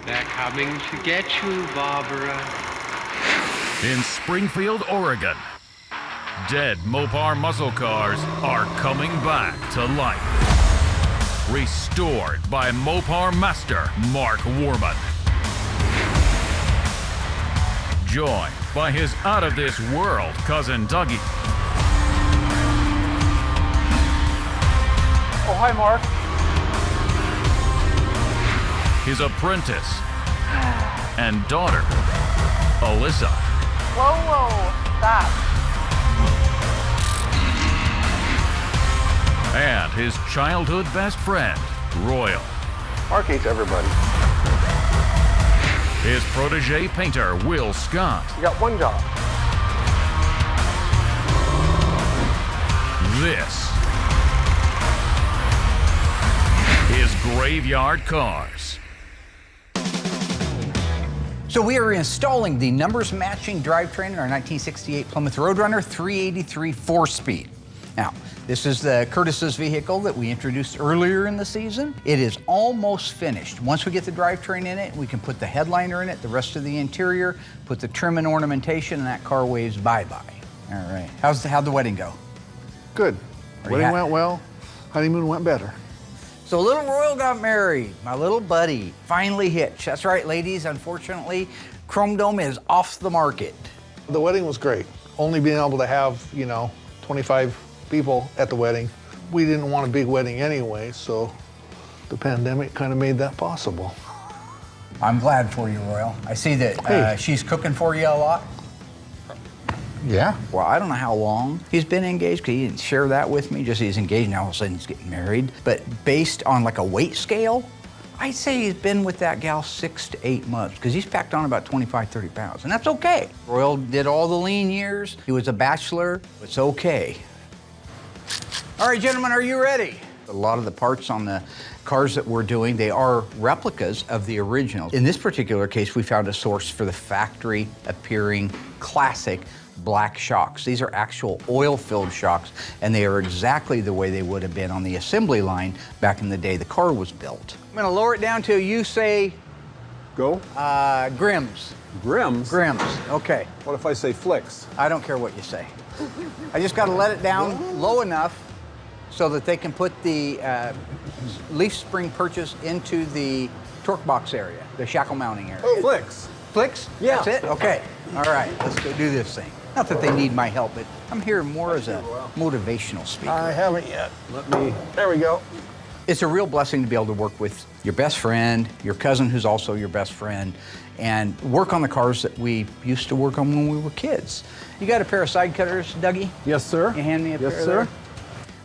They're coming to get you, Barbara. In Springfield, Oregon, dead Mopar muscle cars are coming back to life. Restored by Mopar master Mark Warman. Joined by his out-of-this-world cousin Dougie. Oh, hi, Mark. His apprentice and daughter, Alyssa. Whoa, whoa, stop. And his childhood best friend, Royal. Mark hates everybody. His protege painter, Will Scott. You got one job. This is Graveyard Carz. So we are installing the numbers matching drivetrain in our 1968 Plymouth Roadrunner 383 4-speed. Now, this is the Curtis's vehicle that we introduced earlier in the season. It is almost finished. Once we get the drivetrain in it, we can put the headliner in it, the rest of the interior, put the trim and ornamentation, and that car waves bye-bye. All right. How'd the wedding go? Good. Are you Wedding went well. Honeymoon went better. So little Royal got married, my little buddy, finally hitched. That's right, ladies, unfortunately, Chrome Dome is off the market. The wedding was great. Only being able to have, 25 people at the wedding. We didn't want a big wedding anyway, so the pandemic kind of made that possible. I'm glad for you, Royal. I see that she's cooking for you a lot. Yeah. Well, I don't know how long he's been engaged, because he didn't share that with me. Just he's engaged now, all of a sudden he's getting married. But based on like a weight scale, I'd say he's been with that gal 6 to 8 months, because he's packed on about 25, 30 pounds, and that's okay. Royal did all the lean years. He was a bachelor. It's okay. All right, gentlemen, are you ready? A lot of the parts on the cars that we're doing, they are replicas of the originals. In this particular case, we found a source for the factory appearing classic black shocks. These are actual oil-filled shocks, and they are exactly the way they would have been on the assembly line back in the day the car was built. I'm gonna lower it down till you say Go? Grims. Grims? Grims, okay. What if I say flicks? I don't care what you say. I just gotta let it down low enough so that they can put the leaf spring purchase into the torque box area, the shackle mounting area. Oh, flicks. Flicks? Yeah. That's it? Okay. All right, let's go do this thing. Not that they need my help, but I'm here more as a motivational speaker. I haven't yet. There we go. It's a real blessing to be able to work with your best friend, your cousin who's also your best friend, and work on the cars that we used to work on when we were kids. You got a pair of side cutters, Dougie? Yes, sir. You hand me a pair Yes, sir. there?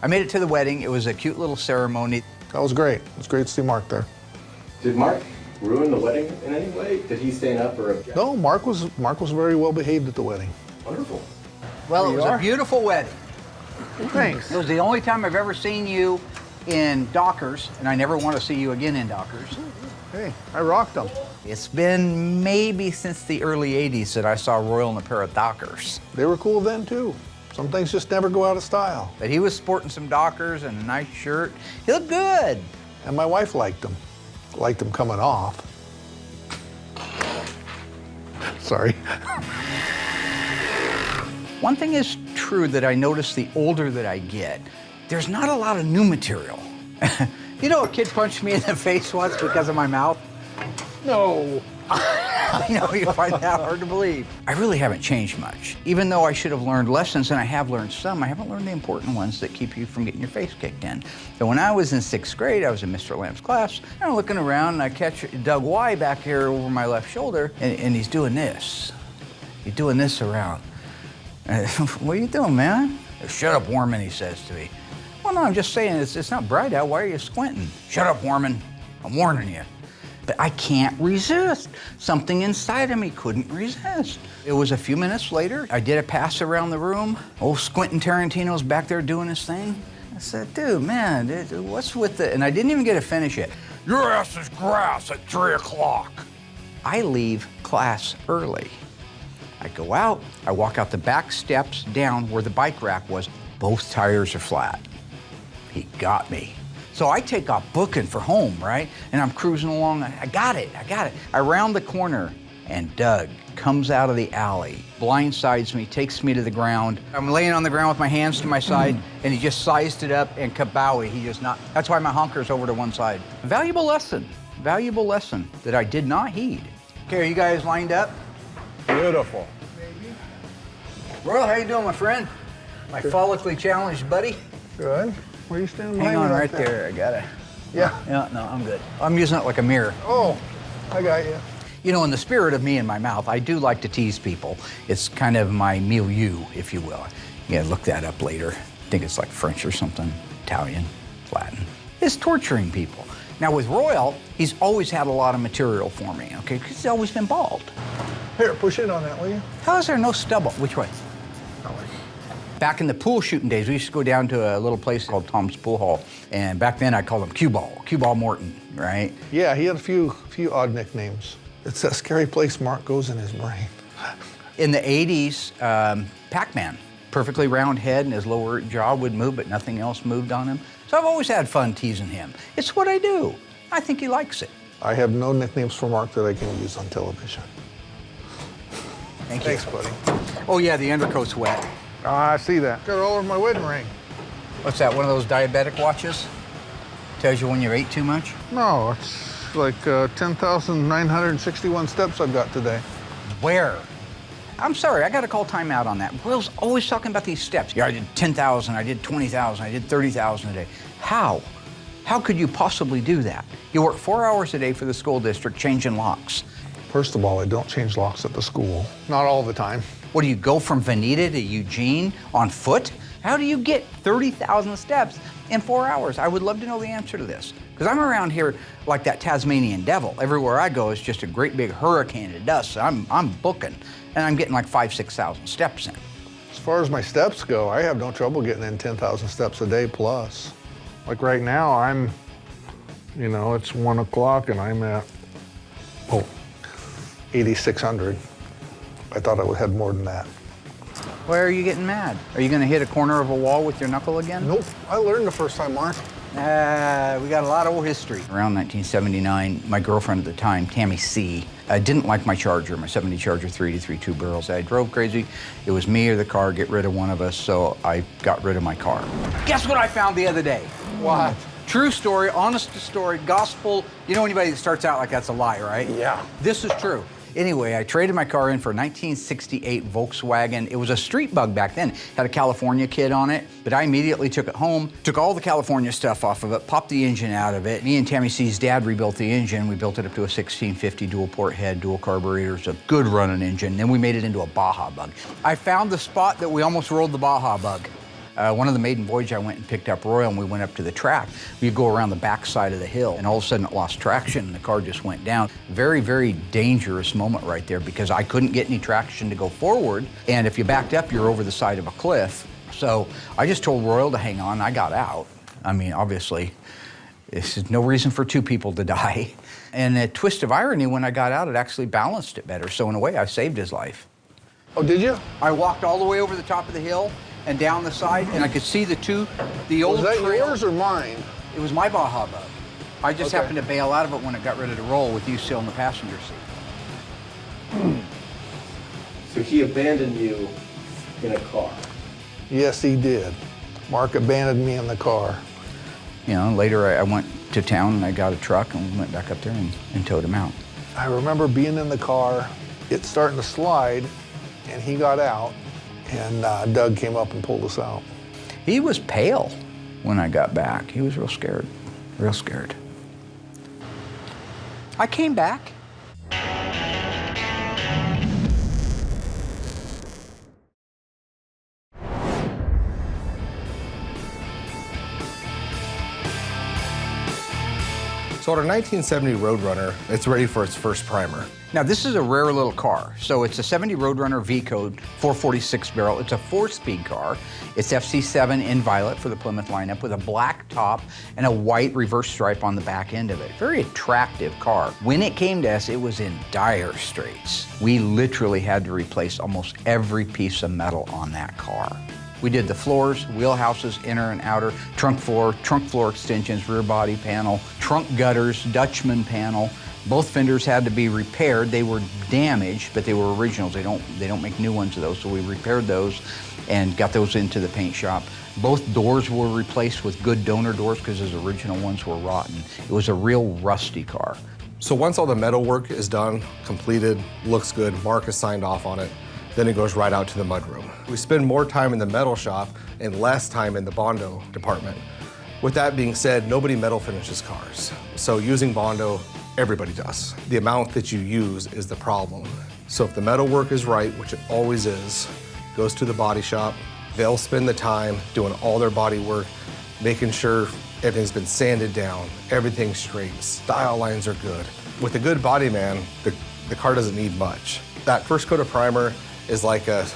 I made it to the wedding. It was a cute little ceremony. That was great. It was great to see Mark there. Did Mark ruin the wedding in any way? Did he stand up or object? No, Mark was very well behaved at the wedding. Wonderful. Well, it you was are. a beautiful wedding. Thanks. It was the only time I've ever seen you in Dockers, and I never want to see you again in Dockers. Hey, I rocked them. It's been maybe since the early 80s that I saw Royal in a pair of Dockers. They were cool then too. Some things just never go out of style. But he was sporting some Dockers and a nice shirt. He looked good. And my wife liked them. Liked them coming off. Sorry. One thing is true that I notice the older that I get, there's not a lot of new material. You know, a kid punched me in the face once because of my mouth. No. I know, you find that hard to believe. I really haven't changed much. Even though I should have learned lessons, and I have learned some, I haven't learned the important ones that keep you from getting your face kicked in. So when I was in 6th grade, I was in Mr. Lamb's class, and I'm looking around, and I catch Doug Y back here over my left shoulder, and he's doing this. He's doing this around. What are you doing, man? Shut up, Warman, he says to me. Well, no, I'm just saying, it's not bright out. Why are you squinting? Shut up, Warman. I'm warning you. But I can't resist. Something inside of me couldn't resist. It was a few minutes later. I did a pass around the room. Old Squintin' Tarantino's back there doing his thing. I said, dude, man, what's with the... And I didn't even get to finish it. Your ass is grass at 3 o'clock. I leave class early. I go out. I walk out the back steps down where the bike rack was. Both tires are flat. He got me. So I take off booking for home, right? And I'm cruising along, I got it. I round the corner, and Doug comes out of the alley, blindsides me, takes me to the ground. I'm laying on the ground with my hands to my side, and he just sized it up, and kabowie, he just not, that's why my honker's over to one side. Valuable lesson that I did not heed. Okay, are you guys lined up? Beautiful. Royal, how you doing, my friend? My follically challenged buddy? Good. Where are you standing Hang behind on me right like that? there, I got it. Yeah. Yeah, no, I'm good. I'm using it like a mirror. Oh, I got you. You know, in the spirit of me and my mouth, I do like to tease people. It's kind of my milieu, if you will. Yeah, look that up later. I think it's like French or something, Italian, Latin. It's torturing people. Now with Royal, he's always had a lot of material for me, okay? Because he's always been bald. Here, push in on that, will you? How is there no stubble? Which way? Back in the pool shooting days, we used to go down to a little place called Tom's Pool Hall. And back then I called him Cue Ball Morton, right? Yeah, he had a few odd nicknames. It's that scary place Mark goes in his brain. In the 80s, Pac-Man, perfectly round head and his lower jaw would move, but nothing else moved on him. So I've always had fun teasing him. It's what I do. I think he likes it. I have no nicknames for Mark that I can use on television. Thank you. Thanks, buddy. Oh yeah, the undercoat's wet. I see that. Got it all over my wedding ring. What's that, one of those diabetic watches? Tells you when you ate too much? No, it's like 10,961 steps I've got today. Where? I'm sorry, I gotta call time out on that. Will's always talking about these steps. Yeah, I did 10,000, I did 20,000, I did 30,000 a day. How? How could you possibly do that? You work 4 hours a day for the school district changing locks. First of all, I don't change locks at the school. Not all the time. What, do you go from Veneta to Eugene on foot? How do you get 30,000 steps in 4 hours? I would love to know the answer to this. Because I'm around here like that Tasmanian devil. Everywhere I go is just a great big hurricane of dust. I'm booking, and I'm getting like 5,000 to 6,000 steps in. As far as my steps go, I have no trouble getting in 10,000 steps a day plus. Like right now, it's 1 o'clock and I'm at, 8,600. I thought I would have more than that. Why are you getting mad? Are you gonna hit a corner of a wall with your knuckle again? Nope, I learned the first time, Mark. We got a lot of old history. Around 1979, my girlfriend at the time, Tammy C., didn't like my Charger, my 70 Charger 3.2 barrels. I drove crazy. It was me or the car, get rid of one of us, so I got rid of my car. Guess what I found the other day? What? True story, honest story, gospel. You know anybody that starts out like that's a lie, right? Yeah. This is true. Anyway, I traded my car in for a 1968 Volkswagen. It was a street bug back then. Had a California kit on it, but I immediately took it home, took all the California stuff off of it, popped the engine out of it. Me and Tammy C's dad rebuilt the engine. We built it up to a 1650 dual port head, dual carburetors, a good running engine. Then we made it into a Baja Bug. I found the spot that we almost rolled the Baja Bug. One of the maiden voyage, I went and picked up Royal and we went up to the track. We go around the back side of the hill and all of a sudden it lost traction and the car just went down. Very, very dangerous moment right there because I couldn't get any traction to go forward. And if you backed up, you're over the side of a cliff. So I just told Royal to hang on. I got out. I mean, obviously, this is no reason for two people to die. And a twist of irony, when I got out, it actually balanced it better. So in a way, I saved his life. Oh, did you? I walked all the way over the top of the hill and down the side, and I could see the old Was that trail. yours or mine? It was my Baja Bug. I just Okay. happened to bail out of it when it got ready to roll with you still in the passenger seat. So he abandoned you in a car. Yes, he did. Mark abandoned me in the car. You know, later I went to town and I got a truck and we went back up there and towed him out. I remember being in the car, it starting to slide, and he got out, and Doug came up and pulled us out. He was pale when I got back. He was real scared, real scared. I came back. So on a 1970 Roadrunner, it's ready for its first primer. Now this is a rare little car. So it's a 70 Roadrunner V-Code 446 barrel. It's a 4-speed car. It's FC7 in violet for the Plymouth lineup with a black top and a white reverse stripe on the back end of it. Very attractive car. When it came to us, it was in dire straits. We literally had to replace almost every piece of metal on that car. We did the floors, wheelhouses, inner and outer, trunk floor extensions, rear body panel, trunk gutters, Dutchman panel. Both fenders had to be repaired. They were damaged, but they were originals. They don't make new ones of those, so we repaired those and got those into the paint shop. Both doors were replaced with good donor doors because those original ones were rotten. It was a real rusty car. So once all the metal work is done, completed, looks good, Mark has signed off on it, then it goes right out to the mudroom. We spend more time in the metal shop and less time in the Bondo department. With that being said, nobody metal finishes cars. So using Bondo, everybody does. The amount that you use is the problem. So if the metal work is right, which it always is, goes to the body shop, they'll spend the time doing all their body work, making sure everything's been sanded down, everything's straight, style lines are good. With a good body man, the car doesn't need much. That first coat of primer is like a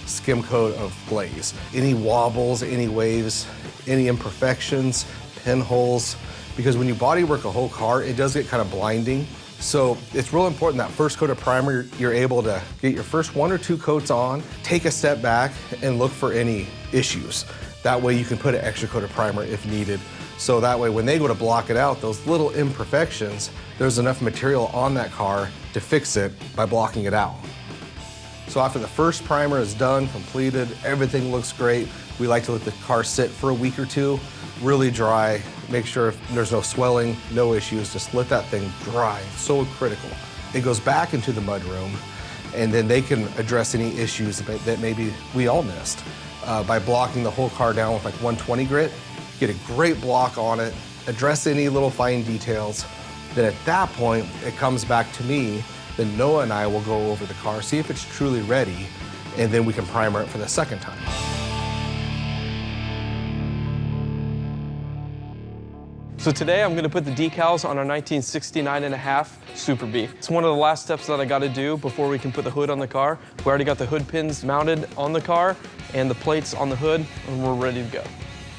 skim coat of glaze. Any wobbles, any waves, any imperfections, pinholes, because when you body work a whole car, it does get kind of blinding. So it's real important that first coat of primer, you're able to get your first 1 or 2 coats on, take a step back and look for any issues. That way you can put an extra coat of primer if needed. So that way when they go to block it out, those little imperfections, there's enough material on that car to fix it by blocking it out. So after the first primer is done, completed, everything looks great, we like to let the car sit for a week or 2, really dry, make sure there's no swelling, no issues, just let that thing dry, it's so critical. It goes back into the mudroom, and then they can address any issues that maybe we all missed. By blocking the whole car down with like 120 grit, get a great block on it, address any little fine details. Then at that point, it comes back to me, then Noah and I will go over the car, see if it's truly ready, and then we can primer it for the second time. So today I'm going to put the decals on our 1969.5 Super B. It's one of the last steps that I got to do before we can put the hood on the car. We already got the hood pins mounted on the car and the plates on the hood, and we're ready to go.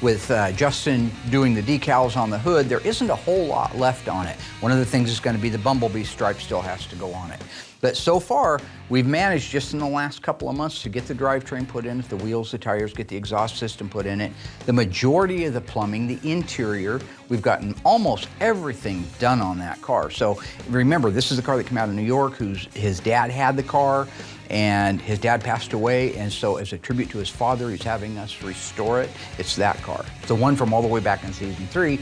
With Justin doing the decals on the hood, there isn't a whole lot left on it. One of the things is going to be the bumblebee stripe still has to go on it. But so far, we've managed just in the last couple of months to get the drivetrain put in, the wheels, the tires, get the exhaust system put in it. The majority of the plumbing, the interior, we've gotten almost everything done on that car. So remember, this is the car that came out of New York, his dad had the car, and his dad passed away, and so as a tribute to his father, he's having us restore it. It's that car. It's the one from all the way back in season 3.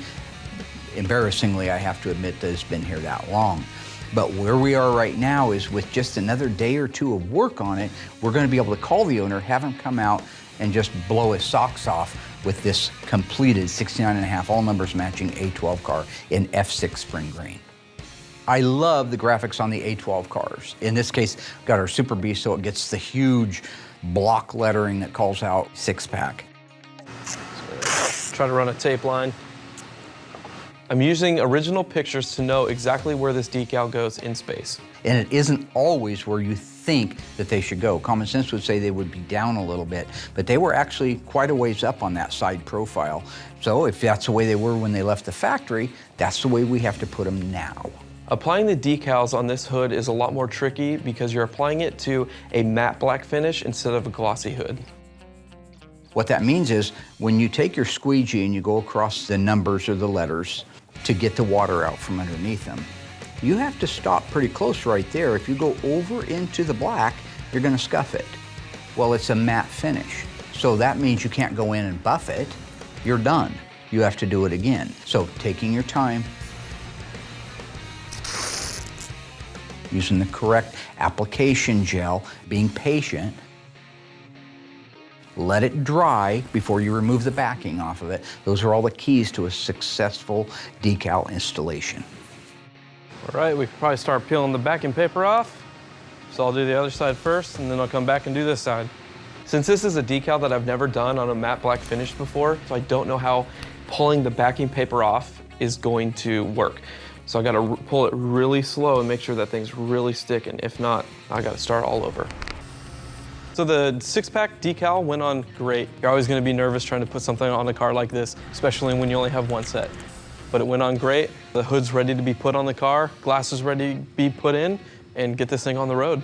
Embarrassingly, I have to admit that it's been here that long. But where we are right now is with just another day or 2 of work on it, we're going to be able to call the owner, have him come out and just blow his socks off with this completed 69.5 all numbers matching A12 car in F6 spring green. I love the graphics on the A12 cars. In this case, we've got our Super B, so it gets the huge block lettering that calls out 6-pack. Try to run a tape line. I'm using original pictures to know exactly where this decal goes in space. And it isn't always where you think that they should go. Common sense would say they would be down a little bit, but they were actually quite a ways up on that side profile. So if that's the way they were when they left the factory, that's the way we have to put them now. Applying the decals on this hood is a lot more tricky because you're applying it to a matte black finish instead of a glossy hood. What that means is when you take your squeegee and you go across the numbers or the letters to get the water out from underneath them, you have to stop pretty close right there. If you go over into the black, you're going to scuff it. Well, it's a matte finish, so that means you can't go in and buff it. You're done. You have to do it again. So taking your time, using the correct application gel, being patient, let it dry before you remove the backing off of it. Those are all the keys to a successful decal installation. All right, we can probably start peeling the backing paper off. So I'll do the other side first, and then I'll come back and do this side. Since this is a decal that I've never done on a matte black finish before, so I don't know how pulling the backing paper off is going to work. So I gotta pull it really slow and make sure that thing's really sticking. If not, I gotta start all over. So the 6-pack decal went on great. You're always gonna be nervous trying to put something on a car like this, especially when you only have one set. But it went on great. The hood's ready to be put on the car, glass is ready to be put in, and get this thing on the road.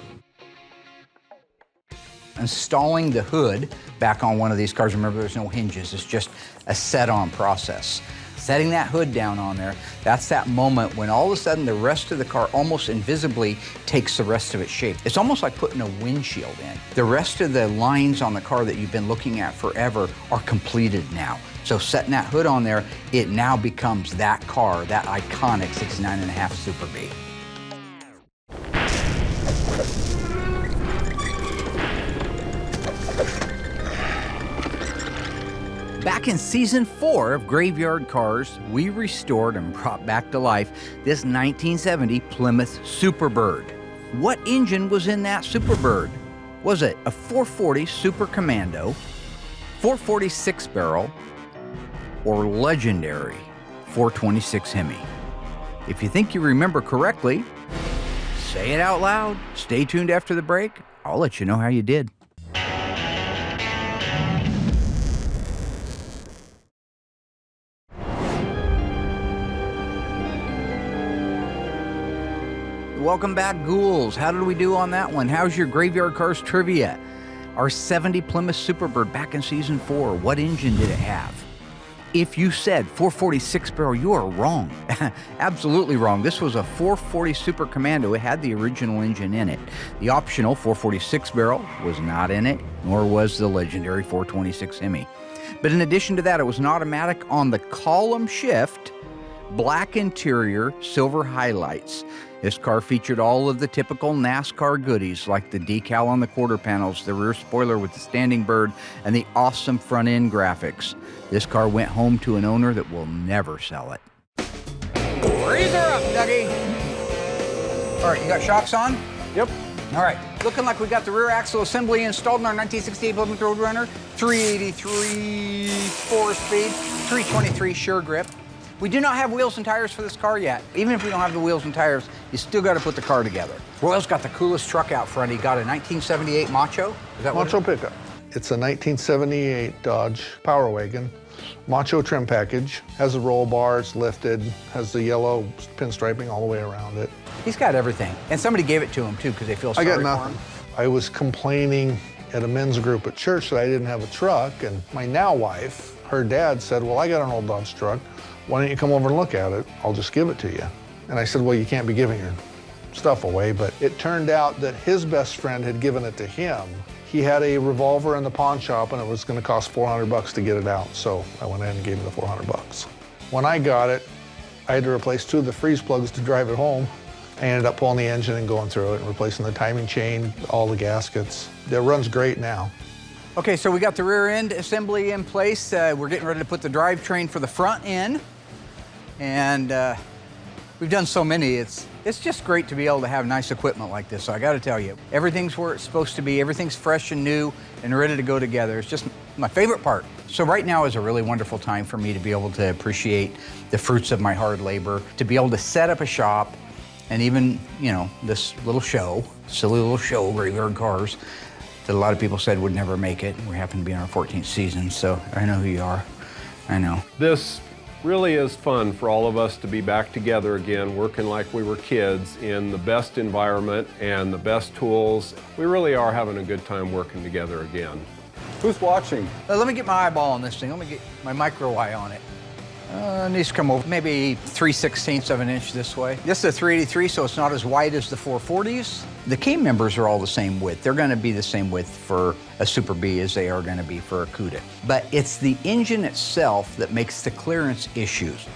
installing the hood back on one of these cars. Remember, there's no hinges. It's just a set-on process. Setting that hood down on there, that's that moment when all of a sudden the rest of the car almost invisibly takes the rest of its shape. It's almost like putting a windshield in. The rest of the lines on the car that you've been looking at forever are completed now. So setting that hood on there, it now becomes that car, that iconic 69.5 Super B. Back in season 4 of Graveyard Cars, we restored and brought back to life this 1970 Plymouth Superbird. What engine was in that Superbird? Was it a 440 Super Commando, 440 6-barrel, or legendary 426 Hemi? If you think you remember correctly, say it out loud. Stay tuned after the break. I'll let you know how you did. Welcome back, ghouls. How did we do on that one? How's your Graveyard Cars trivia? Our 70 Plymouth Superbird back in season 4, what engine did it have? If you said 440 6-barrel, you are wrong. Absolutely wrong. This was a 440 Super Commando. It had the original engine in it. The optional 440 6-barrel was not in it, nor was the legendary 426 Hemi. But in addition to that, it was an automatic on the column shift, black interior, silver highlights. This car featured all of the typical NASCAR goodies like the decal on the quarter panels, the rear spoiler with the standing bird, and the awesome front end graphics. This car went home to an owner that will never sell it. Raise her up, Dougie. All right, you got shocks on? Yep. All right, looking like we got the rear axle assembly installed in our 1968 Plymouth Roadrunner, 383 4-speed, 323 sure grip. We do not have wheels and tires for this car yet. Even if we don't have the wheels and tires, you still got to put the car together. Royal's got the coolest truck out front. He got a 1978 Macho. Is that Macho pickup. It's a 1978 Dodge Power Wagon. Macho trim package. Has the roll bars lifted. Has the yellow pinstriping all the way around it. He's got everything. And somebody gave it to him, too, because they feel sorry I got for nothing. him. I was complaining at a men's group at church that I didn't have a truck, and my now wife, her dad said, well, I got an old Dodge truck. Why don't you come over and look at it? I'll just give it to you. And I said, well, you can't be giving your stuff away. But it turned out that his best friend had given it to him. He had a revolver in the pawn shop and it was gonna cost $400 to get it out. So I went ahead and gave him the $400. When I got it, I had to replace 2 of the freeze plugs to drive it home. I ended up pulling the engine and going through it and replacing the timing chain, all the gaskets. It runs great now. Okay, so we got the rear end assembly in place. We're getting ready to put the drivetrain for the front in. And we've done so many, it's just great to be able to have nice equipment like this. So I gotta tell you, everything's where it's supposed to be, everything's fresh and new and ready to go together. It's just my favorite part. So right now is a really wonderful time for me to be able to appreciate the fruits of my hard labor, to be able to set up a shop, and even, you know, this little show, silly little show, Graveyard Cars, that a lot of people said would never make it. We happen to be in our 14th season, so I know who you are. I know. This really is fun for all of us to be back together again, working like we were kids in the best environment and the best tools. We really are having a good time working together again. Who's watching? Let me get my eyeball on this thing. Let me get my micro eye on it. It needs to come over maybe 3/16 of an inch this way. This is a 383, so it's not as wide as the 440s. The K members are all the same width. They're gonna be the same width for a Super B as they are gonna be for a Cuda. But it's the engine itself that makes the clearance issues.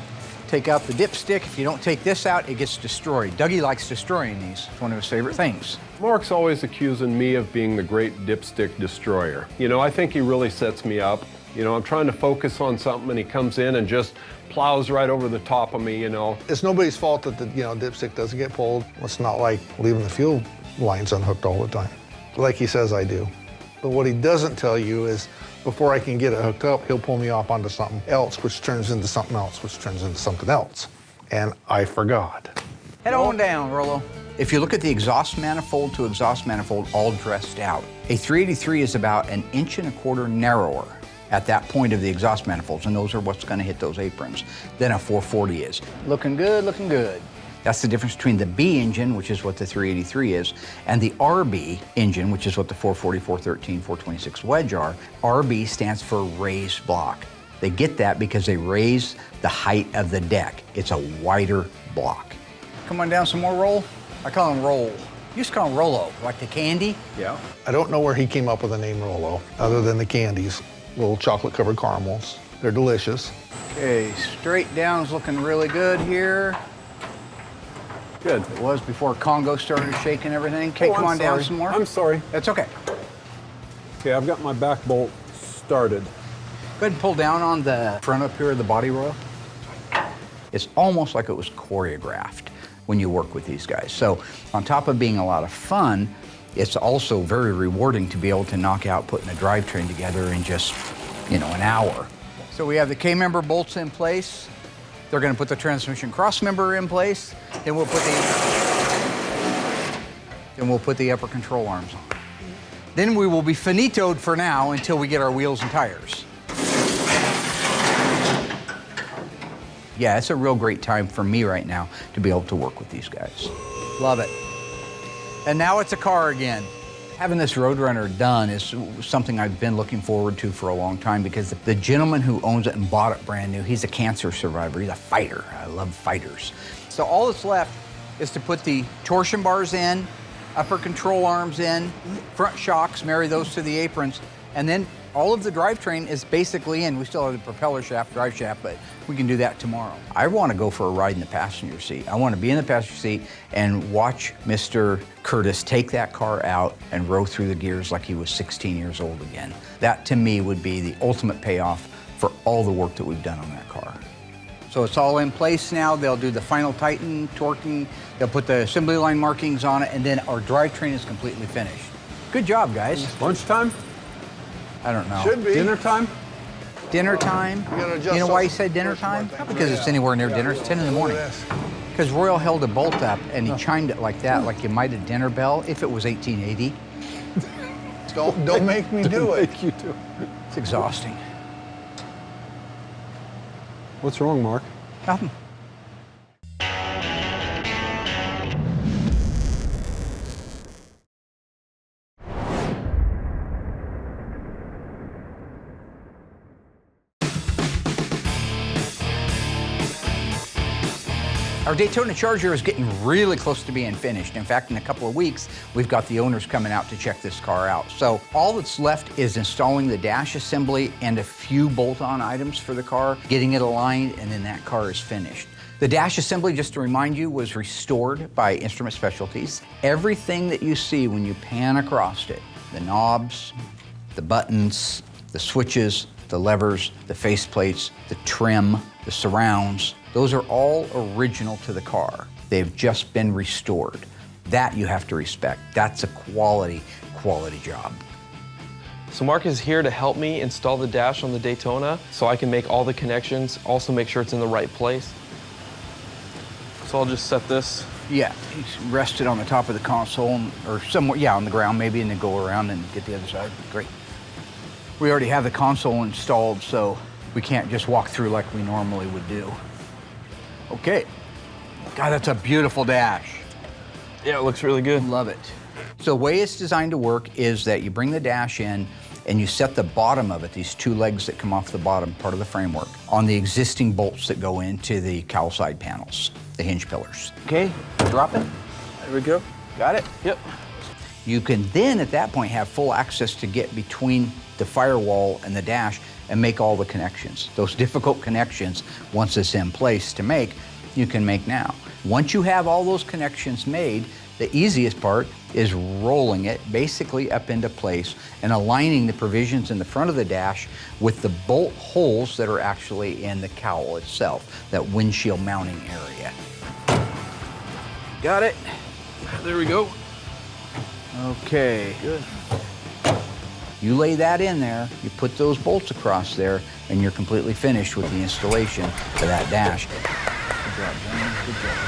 Take out the dipstick. If you don't take this out, it gets destroyed. Dougie likes destroying these. It's one of his favorite things. Mark's always accusing me of being the great dipstick destroyer. You know, I think he really sets me up. You know, I'm trying to focus on something and he comes in and just plows right over the top of me, you know. It's nobody's fault that the dipstick doesn't get pulled. It's not like leaving the fuel lines unhooked all the time, like he says I do. But what he doesn't tell you is before I can get it hooked up, he'll pull me off onto something else, which turns into something else, which turns into something else. And I forgot. Head on down, Rollo. If you look at the exhaust manifold to exhaust manifold all dressed out, a 383 is about 1.25 inches narrower at that point of the exhaust manifolds, and those are what's gonna hit those aprons, than a 440 is. Looking good, looking good. That's the difference between the B engine, which is what the 383 is, and the RB engine, which is what the 440, 413, 426 wedge are. RB stands for raised block. They get that because they raise the height of the deck. It's a wider block. Come on down some more roll. I call them roll. You used to call them Rolo, like the candy. Yeah. I don't know where he came up with the name Rolo, other than the candies, little chocolate-covered caramels. They're delicious. Okay, straight down's looking really good here. Good. It was before Congo started shaking everything. Okay, come on down some more. I'm sorry. That's okay. Okay, I've got my back bolt started. Go ahead and pull down on the front up here of the body roll. It's almost like it was choreographed when you work with these guys. So on top of being a lot of fun, it's also very rewarding to be able to knock out putting a drivetrain together in just, an hour. So we have the K-member bolts in place. They're gonna put the transmission cross member in place. Then we'll put the upper control arms on. Then we will be finitoed for now until we get our wheels and tires. Yeah, it's a real great time for me right now to be able to work with these guys. Love it. And now it's a car again. Having this Roadrunner done is something I've been looking forward to for a long time because the gentleman who owns it and bought it brand new, he's a cancer survivor. He's a fighter. I love fighters. So all that's left is to put the torsion bars in, upper control arms in, front shocks, marry those to the aprons, and then all of the drivetrain is basically in. We still have the propeller shaft, drive shaft, but we can do that tomorrow. I want to go for a ride in the passenger seat. I want to be in the passenger seat and watch Mr. Curtis take that car out and row through the gears like he was 16 years old again. That, to me, would be the ultimate payoff for all the work that we've done on that car. So it's all in place now. They'll do the final tighten, torquing, they'll put the assembly line markings on it, and then our drivetrain is completely finished. Good job, guys. Lunchtime? I don't know. Should be. Dinner time? Dinner time? gotta adjust You know why he those said dinner torsion bar time? things. Not because it's anywhere near dinner. It's 10 in the morning. Look at this. Because Royal held a bolt up and he chimed it like that, like you might a dinner bell, if it was 1880. Don't make me do it. Make you do. It's exhausting. What's wrong, Mark? Nothing. Our Daytona Charger is getting really close to being finished. In fact, in a couple of weeks, we've got the owners coming out to check this car out. So all that's left is installing the dash assembly and a few bolt-on items for the car, getting it aligned, and then that car is finished. The dash assembly, just to remind you, was restored by Instrument Specialties. Everything that you see when you pan across it, the knobs, the buttons, the switches, the levers, the faceplates, the trim, the surrounds, those are all original to the car. They've just been restored. That you have to respect. That's a quality job. So Mark is here to help me install the dash on the Daytona so I can make all the connections, also make sure it's in the right place. So I'll just set this. Yeah, he's rested on the top of the console or somewhere, yeah, on the ground maybe, and then go around and get the other side. Great. We already have the console installed, so we can't just walk through like we normally would do. Okay. God, that's a beautiful dash. Yeah, it looks really good. Love it. So the way it's designed to work is that you bring the dash in and you set the bottom of it, these two legs that come off the bottom part of the framework, on the existing bolts that go into the cowl side panels, the hinge pillars. Okay, drop it. There we go. Got it? Yep. You can then, at that point, have full access to get between the firewall and the dash and make all the connections. Those difficult connections, once it's in place to make, you can make now. Once you have all those connections made, the easiest part is rolling it basically up into place and aligning the provisions in the front of the dash with the bolt holes that are actually in the cowl itself, that windshield mounting area. Got it? There we go. Okay. Good. You lay that in there, you put those bolts across there, and you're completely finished with the installation for that dash. Good job, gentlemen. Good job.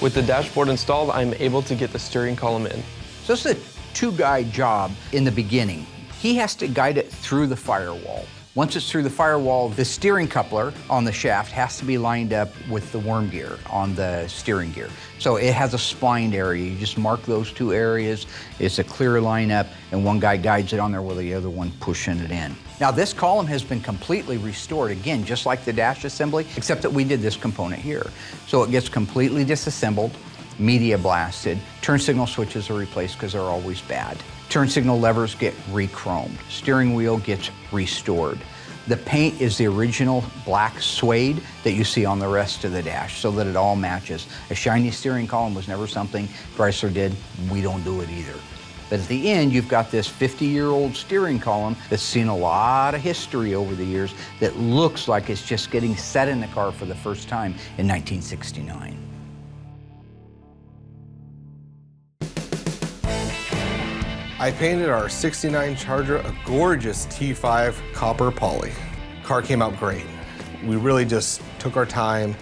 With the dashboard installed, I'm able to get the steering column in. So this is a two-guide job in the beginning. He has to guide it through the firewall. Once it's through the firewall, the steering coupler on the shaft has to be lined up with the worm gear on the steering gear. So it has a splined area. You just mark those two areas. It's a clear lineup, and one guy guides it on there while the other one pushing it in. Now this column has been completely restored, again, just like the dash assembly, except that we did this component here. So it gets completely disassembled, media blasted, turn signal switches are replaced because they're always bad. Turn signal levers get re-chromed. Steering wheel gets restored. The paint is the original black suede that you see on the rest of the dash so that it all matches. A shiny steering column was never something Chrysler did. We don't do it either. But at the end, you've got this 50-year-old steering column that's seen a lot of history over the years that looks like it's just getting set in the car for the first time in 1969. I painted our 69 Charger a gorgeous T5 copper poly. Car came out great. We really just took our time,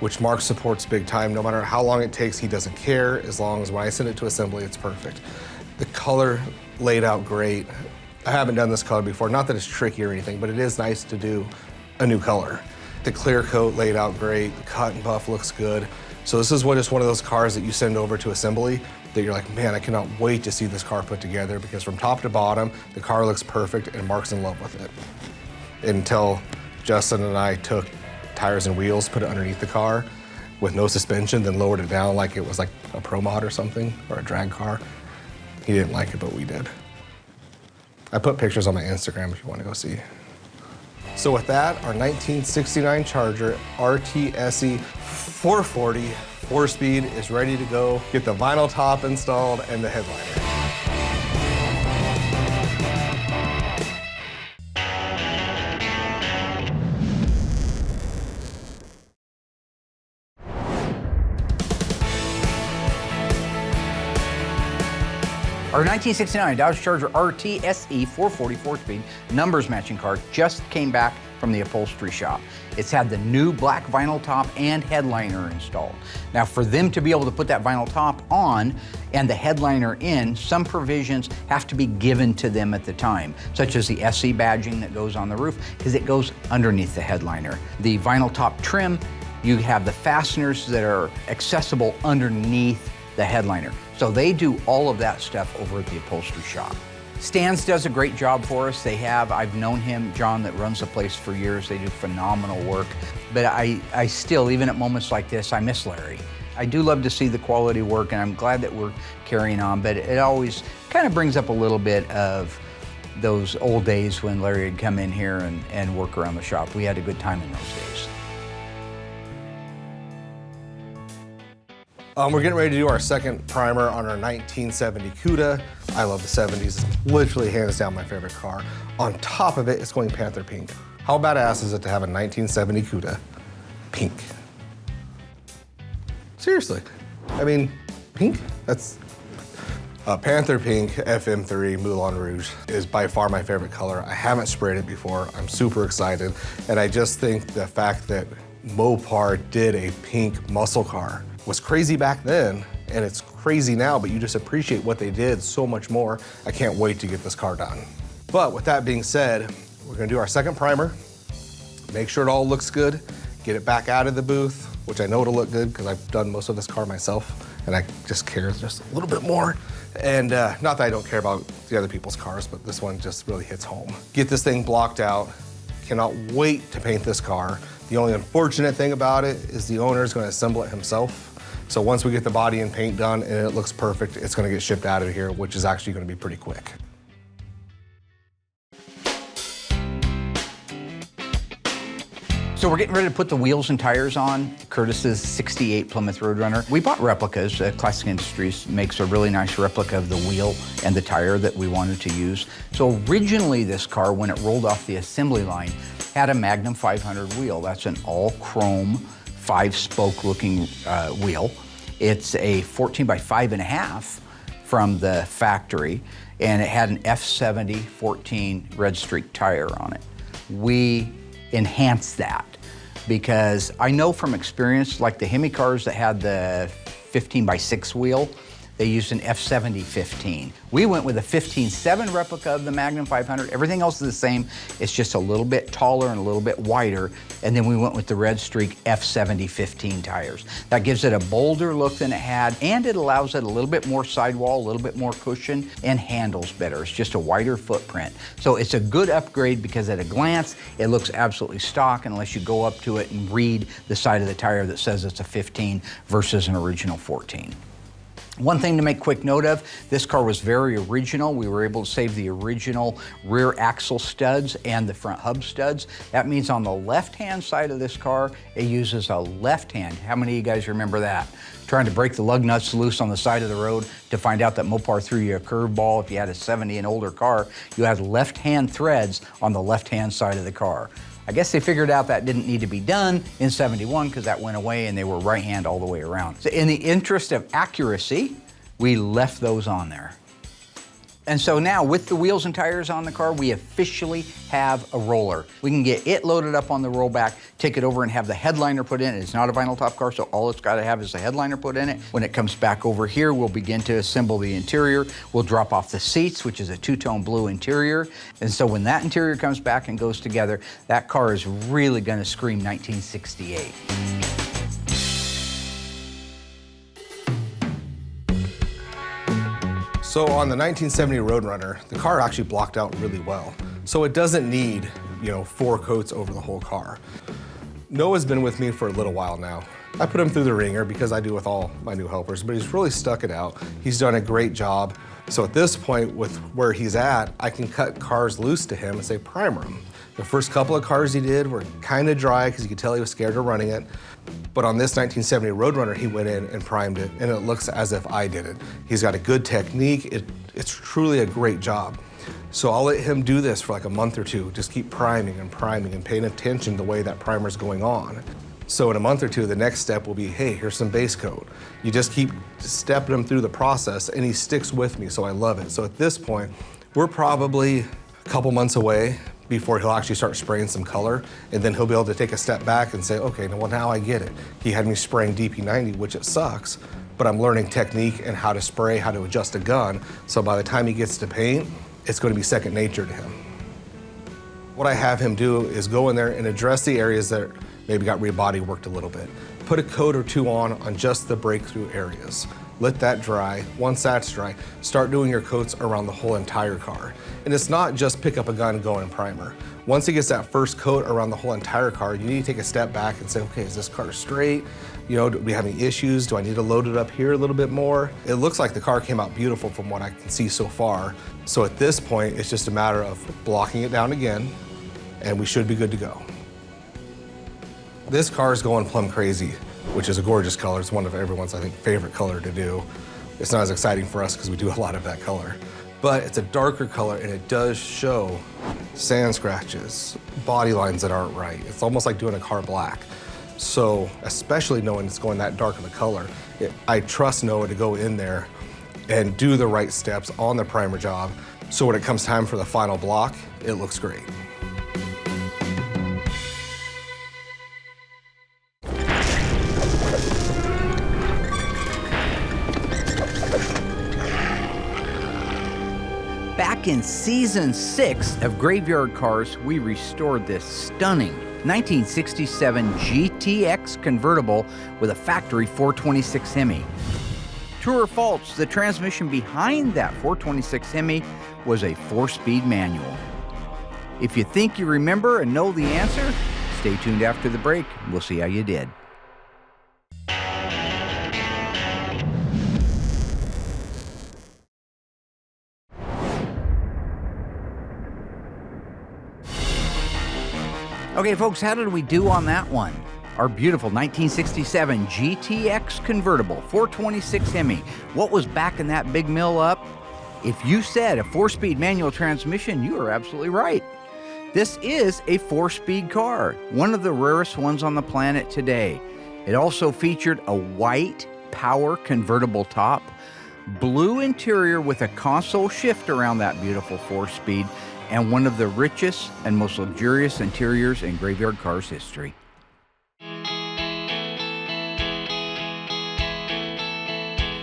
which Mark supports big time. No matter how long it takes, he doesn't care, as long as when I send it to assembly, it's perfect. The color laid out great. I haven't done this color before, not that it's tricky or anything, but it is nice to do a new color. The clear coat laid out great, the cut and buff looks good. So this is just one of those cars that you send over to assembly that you're like, man, I cannot wait to see this car put together, because from top to bottom, the car looks perfect and Mark's in love with it. Until Justin and I took tires and wheels, put it underneath the car with no suspension, then lowered it down like it was like a Pro Mod or something, or a drag car. He didn't like it, but we did. I put pictures on my Instagram if you want to go see. So with that, our 1969 Charger RTSE 440 4-speed is ready to go. Get the vinyl top installed and the headliner. Our 1969 Dodge Charger RT SE 440 4-speed numbers matching car just came back from the upholstery shop. It's had the new black vinyl top and headliner installed. Now for them to be able to put that vinyl top on and the headliner in, some provisions have to be given to them at the time, such as the SE badging that goes on the roof, because it goes underneath the headliner. The vinyl top trim, you have the fasteners that are accessible underneath the headliner. So they do all of that stuff over at the upholstery shop. Stan's does a great job for us. I've known him, John, that runs the place for years. They do phenomenal work. But I still, even at moments like this, I miss Larry. I do love to see the quality work, and I'm glad that we're carrying on, but it always kind of brings up a little bit of those old days when Larry would come in here and work around the shop. We had a good time in those days. We're getting ready to do our second primer on our 1970 Cuda. I love the 70s. It's literally hands down my favorite car. On top of it, it's going Panther pink. How badass is it to have a 1970 Cuda pink? Seriously. I mean, pink? That's Panther pink FM3 Moulin Rouge is by far my favorite color. I haven't sprayed it before. I'm super excited. And I just think the fact that Mopar did a pink muscle car was crazy back then, and it's crazy now, but you just appreciate what they did so much more. I can't wait to get this car done. But with that being said, we're gonna do our second primer, make sure it all looks good, get it back out of the booth, which I know it'll look good because I've done most of this car myself, and I just care just a little bit more. And not that I don't care about the other people's cars, but this one just really hits home. Get this thing blocked out. Cannot wait to paint this car. The only unfortunate thing about it is the owner is going to assemble it himself. So once we get the body and paint done and it looks perfect, it's going to get shipped out of here, which is actually going to be pretty quick. So we're getting ready to put the wheels and tires on Curtis's 68 Plymouth Roadrunner. We bought replicas. Classic Industries makes a really nice replica of the wheel and the tire that we wanted to use. So originally this car, when it rolled off the assembly line, had a Magnum 500 wheel. That's an all chrome, 5-spoke looking wheel. It's a 14 by 5.5 from the factory, and it had an F70 14 red streak tire on it. We enhanced that because I know from experience, like the Hemi cars that had the 15 by 6 wheel, they used an F70 15. We went with a 15.7 replica of the Magnum 500. Everything else is the same. It's just a little bit taller and a little bit wider. And then we went with the Red Streak F70 15 tires. That gives it a bolder look than it had, and it allows it a little bit more sidewall, a little bit more cushion, and handles better. It's just a wider footprint. So it's a good upgrade because at a glance, it looks absolutely stock unless you go up to it and read the side of the tire that says it's a 15 versus an original 14. One thing to make quick note of, this car was very original. We were able to save the original rear axle studs and the front hub studs. That means on the left-hand side of this car, it uses a left hand. How many of you guys remember that? Trying to break the lug nuts loose on the side of the road to find out that Mopar threw you a curveball. If you had a 70 and older car, you had left-hand threads on the left-hand side of the car. I guess they figured out that didn't need to be done in 71 because that went away and they were right hand all the way around. So in the interest of accuracy, we left those on there. And so now with the wheels and tires on the car, we officially have a roller. We can get it loaded up on the rollback, take it over and have the headliner put in. It's not a vinyl top car, so all it's got to have is the headliner put in it. When it comes back over here, we'll begin to assemble the interior. We'll drop off the seats, which is a two-tone blue interior. And so when that interior comes back and goes together, that car is really going to scream 1968. So on the 1970 Roadrunner, the car actually blocked out really well. So it doesn't need, 4 coats over the whole car. Noah's been with me for a little while now. I put him through the ringer because I do with all my new helpers, but he's really stuck it out. He's done a great job. So at this point, with where he's at, I can cut cars loose to him and say primer him. The first couple of cars he did were kind of dry because you could tell he was scared of running it. But on this 1970 Roadrunner, he went in and primed it, and it looks as if I did it. He's got a good technique. It's truly a great job. So I'll let him do this for like a month or two. Just keep priming and paying attention to the way that primer's going on. So in a month or two, the next step will be, hey, here's some base coat. You just keep stepping him through the process, and he sticks with me, so I love it. So at this point, we're probably a couple months away before he'll actually start spraying some color, and then he'll be able to take a step back and say, okay, well, now I get it. He had me spraying DP90, which it sucks, but I'm learning technique and how to spray, how to adjust a gun, so by the time he gets to paint, it's going to be second nature to him. What I have him do is go in there and address the areas that maybe got rebody worked a little bit. Put a coat or two on just the breakthrough areas. Let that dry. Once that's dry, start doing your coats around the whole entire car. And it's not just pick up a gun and go in primer. Once he gets that first coat around the whole entire car, you need to take a step back and say, okay, is this car straight? Do we have any issues? Do I need to load it up here a little bit more? It looks like the car came out beautiful from what I can see so far. So at this point, it's just a matter of blocking it down again, and we should be good to go. This car is going plum crazy, which is a gorgeous color. It's one of everyone's, I think, favorite color to do. It's not as exciting for us because we do a lot of that color. But it's a darker color, and it does show sand scratches, body lines that aren't right. It's almost like doing a car black. So, especially knowing it's going that dark of a color, I trust Noah to go in there and do the right steps on the primer job, so when it comes time for the final block, it looks great. Back in season 6 of Graveyard Cars, we restored this stunning 1967 GTX convertible with a factory 426 Hemi. True or false, the transmission behind that 426 Hemi was a 4-speed manual. If you think you remember and know the answer, stay tuned after the break. We'll see how you did. Okay, folks, how did we do on that one? Our beautiful 1967 GTX convertible, 426 Hemi. What was backing that big mill up? If you said a 4-speed manual transmission, you are absolutely right. This is a 4-speed car, one of the rarest ones on the planet today. It also featured a white power convertible top, blue interior with a console shift around that beautiful 4-speed, and one of the richest and most luxurious interiors in Graveyard Cars history.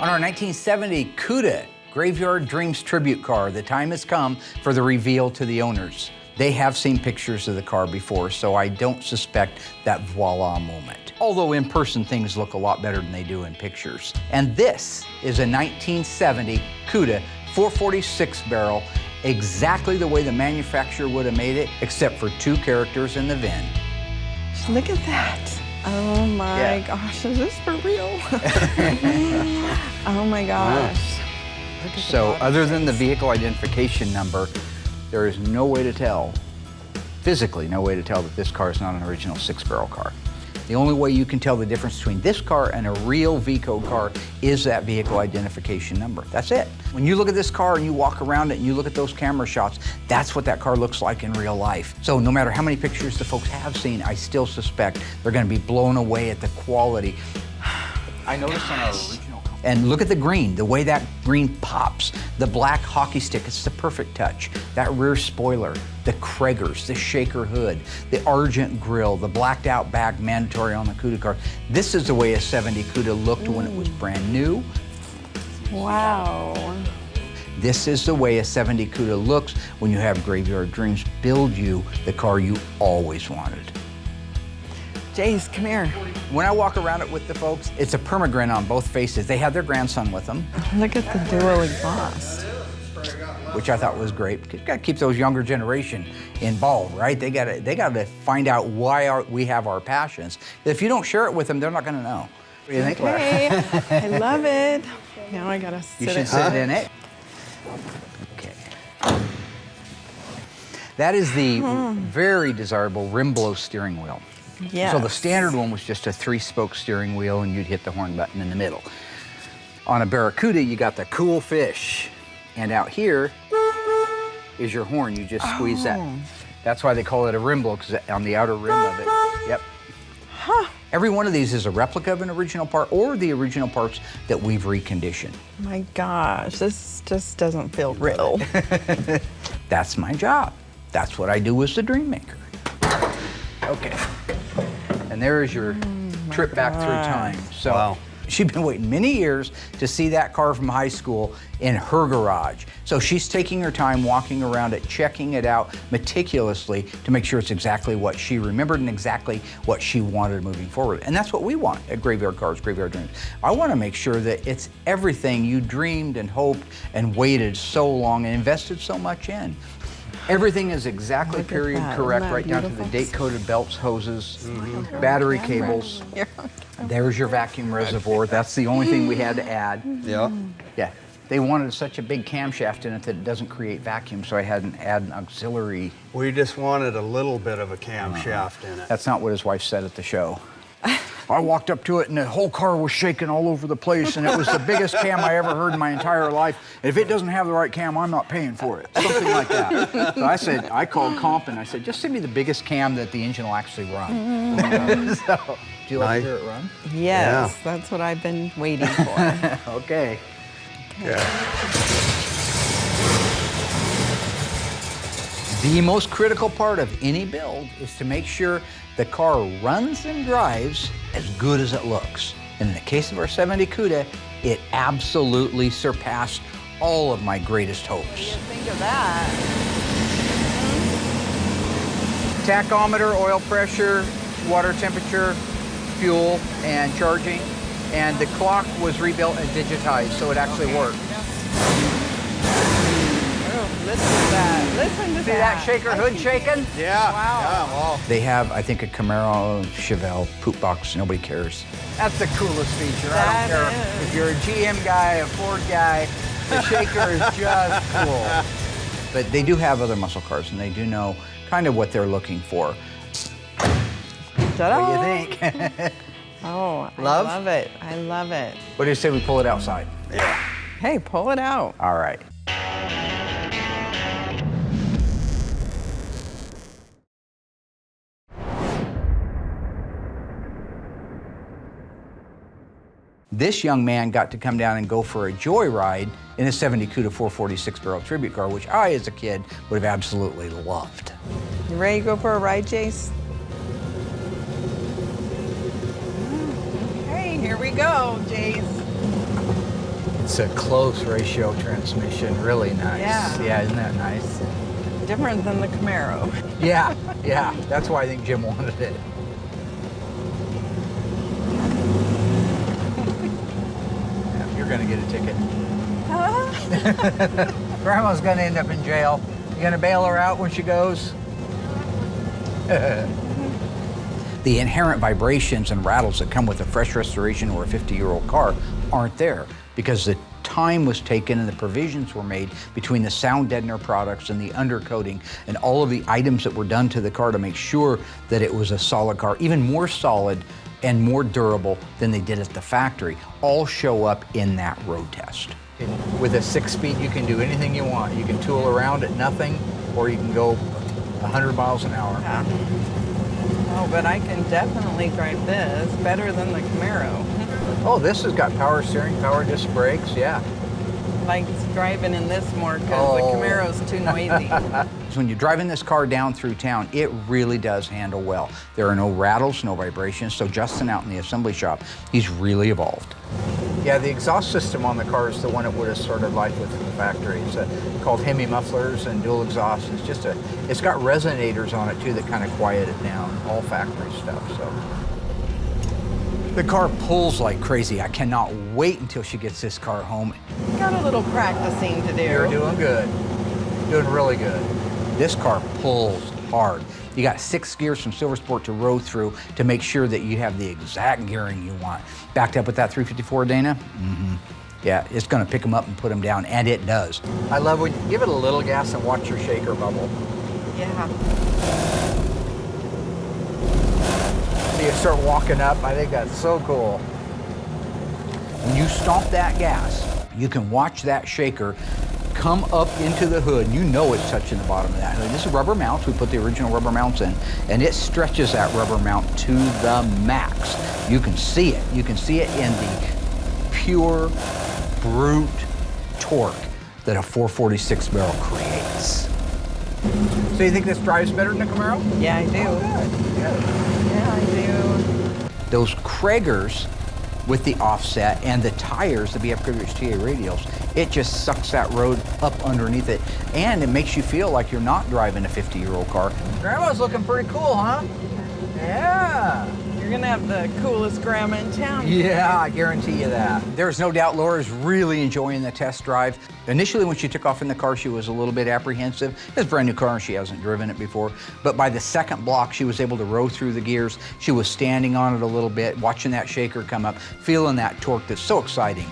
On our 1970 Cuda Graveyard Dreams tribute car, the time has come for the reveal to the owners. They have seen pictures of the car before, so I don't suspect that voila moment. Although in person, things look a lot better than they do in pictures. And this is a 1970 Cuda 446 barrel, exactly the way the manufacturer would have made it, except for 2 characters in the VIN. Look at that. Oh my gosh, is this for real? Oh my gosh. So other than the vehicle identification number, there is no way to tell, physically no way to tell that this car is not an original 6-barrel car. The only way you can tell the difference between this car and a real V-code car is that vehicle identification number. That's it. When you look at this car and you walk around it and you look at those camera shots, that's what that car looks like in real life. So no matter how many pictures the folks have seen, I still suspect they're gonna be blown away at the quality. I noticed on our original. And look at the green, the way that green pops. The black hockey stick, it's the perfect touch. That rear spoiler, the Kraggers, the shaker hood, the Argent grille, the blacked out back, mandatory on the Cuda car. This is the way a 70 Cuda looked when it was brand new. Wow. This is the way a 70 Cuda looks when you have Graveyard Dreams build you the car you always wanted. Jace, come here. When I walk around it with the folks, it's a permagrin on both faces. They have their grandson with them. Look at the dual exhaust. Which I thought was great. You gotta keep those younger generation involved, right? They gotta find out why we have our passions. If you don't share it with them, they're not gonna know. What do you think, Laura? Okay, I love it. Now I gotta sit You should sit in it. Okay. That is the very desirable rim blow steering wheel. Yes. So the standard one was just a 3-spoke steering wheel and you'd hit the horn button in the middle. On a Barracuda, you got the cool fish. And out here is your horn. You just squeeze that. That's why they call it a rim blow, because on the outer rim of it. Yep. Huh. Every one of these is a replica of an original part or the original parts that we've reconditioned. My gosh, this just doesn't feel real. That's my job. That's what I do as the dream maker. Okay. And there is your trip back through time. So she's been waiting many years to see that car from high school in her garage. So she's taking her time walking around it, checking it out meticulously to make sure it's exactly what she remembered and exactly what she wanted moving forward. And that's what we want at Graveyard Carz, Graveyard Dreams. I want to make sure that it's everything you dreamed and hoped and waited so long and invested so much in. Everything is exactly period correct, right down to the date-coded belts, hoses, battery cables. There's your vacuum reservoir. That's the only thing we had to add. Yeah. Yeah. They wanted such a big camshaft in it that it doesn't create vacuum, so I had to add an auxiliary. We just wanted a little bit of a camshaft in it. That's not what his wife said at the show. I walked up to it and the whole car was shaking all over the place and it was the biggest cam I ever heard in my entire life. And if it doesn't have the right cam, I'm not paying for it. Something like that. So I called Comp and I said, just send me the biggest cam that the engine will actually run. So, do you like to hear it run? Yes, that's what I've been waiting for. Okay. The most critical part of any build is to make sure the car runs and drives as good as it looks. And in the case of our 70 Cuda, it absolutely surpassed all of my greatest hopes. What do you think of that? Tachometer, oil pressure, water temperature, fuel, and charging. And the clock was rebuilt and digitized, so it actually worked. Listen to that. Listen to See that shaker hood shaking? Yeah. Wow. Yeah, well. They have, I think, a Camaro Chevelle poop box. Nobody cares. That's the coolest feature. I don't care if you're a GM guy, a Ford guy. The shaker is just cool. But they do have other muscle cars, and they do know kind of what they're looking for. Ta-da. What do you think? Oh, Love? I love it. I love it. What do you say we pull it outside? Yeah. Hey, pull it out. All right. This young man got to come down and go for a joyride in a 70 Cuda 446 barrel tribute car, which I, as a kid, would have absolutely loved. You ready to go for a ride, Jace? Hey, here we go, Jace. It's a close ratio transmission, really nice. Yeah. Isn't that nice? Different than the Camaro. Yeah, that's why I think Jim wanted it. Yeah, you're gonna get a ticket. Grandma's gonna end up in jail. You gonna bail her out when she goes? The inherent vibrations and rattles that come with a fresh restoration or a 50-year-old car aren't there because the time was taken and the provisions were made between the sound deadener products and the undercoating and all of the items that were done to the car to make sure that it was a solid car, even more solid and more durable than they did at the factory, all show up in that road test. With a 6-speed, you can do anything you want. You can tool around at nothing, or you can go 100 miles an hour. Yeah. Oh, but I can definitely drive this better than the Camaro. Oh, this has got power steering, power disc brakes, yeah. Like driving in this more because Oh. the Camaro's too noisy. When you're driving this car down through town, it really does handle well. There are no rattles, no vibrations, so Justin out in the assembly shop, he's really evolved. Yeah, the exhaust system on the car is the one it would have started life with from the factory. It's called Hemi mufflers and dual exhaust. It's got resonators on it too that kind of quiet it down, all factory stuff, so. The car pulls like crazy. I cannot wait until she gets this car home. Got a little practicing to do. You're doing good. Doing really good. This car pulls hard. You got 6 gears from Silver Sport to row through to make sure that you have the exact gearing you want. Backed up with that 354 Dana? Mm-hmm. Yeah, it's gonna pick them up and put them down, and it does. I love when you give it a little gas and watch your shaker bubble. Yeah. So you start walking up, I think that's so cool. When you stomp that gas, you can watch that shaker come up into the hood. You know it's touching the bottom of that hood. This is rubber mounts. We put the original rubber mounts in, and it stretches that rubber mount to the max. You can see it. You can see it in the pure, brute torque that a 446 barrel creates. So you think this drives better than the Camaro? Yeah, I do. Oh, good. Yeah, I do. Those Kragers with the offset and the tires, the BF Goodrich TA radials, it just sucks that road up underneath it, and it makes you feel like you're not driving a 50-year-old car. Grandma's looking pretty cool, huh? Yeah. You're gonna have the coolest grandma in town. Yeah, I guarantee you that. There's no doubt Laura's really enjoying the test drive. Initially, when she took off in the car, she was a little bit apprehensive. It's a brand new car and she hasn't driven it before. But by the second block, she was able to row through the gears. She was standing on it a little bit, watching that shaker come up, feeling that torque that's so exciting.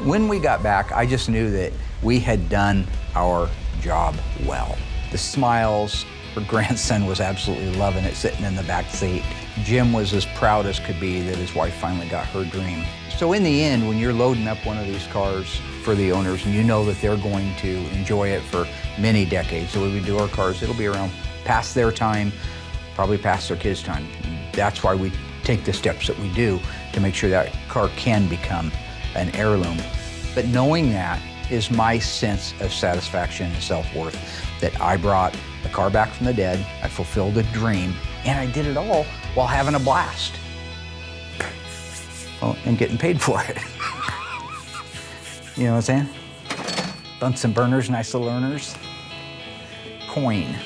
When we got back, I just knew that we had done our job well. The smiles, her grandson was absolutely loving it, sitting in the back seat. Jim was as proud as could be that his wife finally got her dream. So in the end, when you're loading up one of these cars for the owners and you know that they're going to enjoy it for many decades, the way we do our cars, it'll be around past their time, probably past their kids' time. That's why we take the steps that we do to make sure that car can become an heirloom. But knowing that is my sense of satisfaction and self-worth, that I brought the car back from the dead, I fulfilled a dream, and I did it all while having a blast. Well, and getting paid for it. You know what I'm saying? Bunsen burners, nice little earners. Coin.